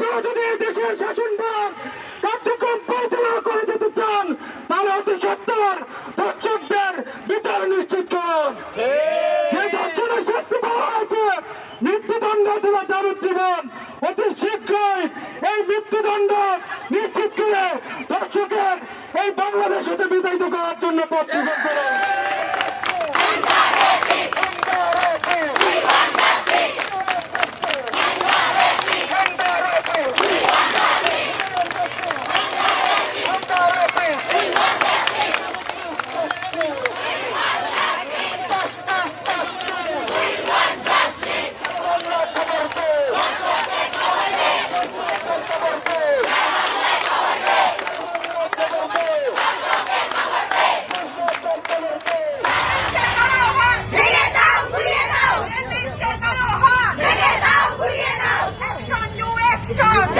আপনারা যদি এই দেশের শাসনভার কার্যক্রম পরিচালনা করে যেতে চান তাহলে অতি সত্তর ধর্ষকদের বিচার নিশ্চিত করুন। যে ধর্ষণের শাস্তি বলা হয়েছে মৃত্যুদণ্ড অথবা যাবজ্জীবন, অতি শীঘ্রই এই মৃত্যুদণ্ড নিশ্চিত করে ধর্ষকের এই বাংলাদেশ হতে বিতাড়িত করার জন্য পথ সুগম করুন। Action!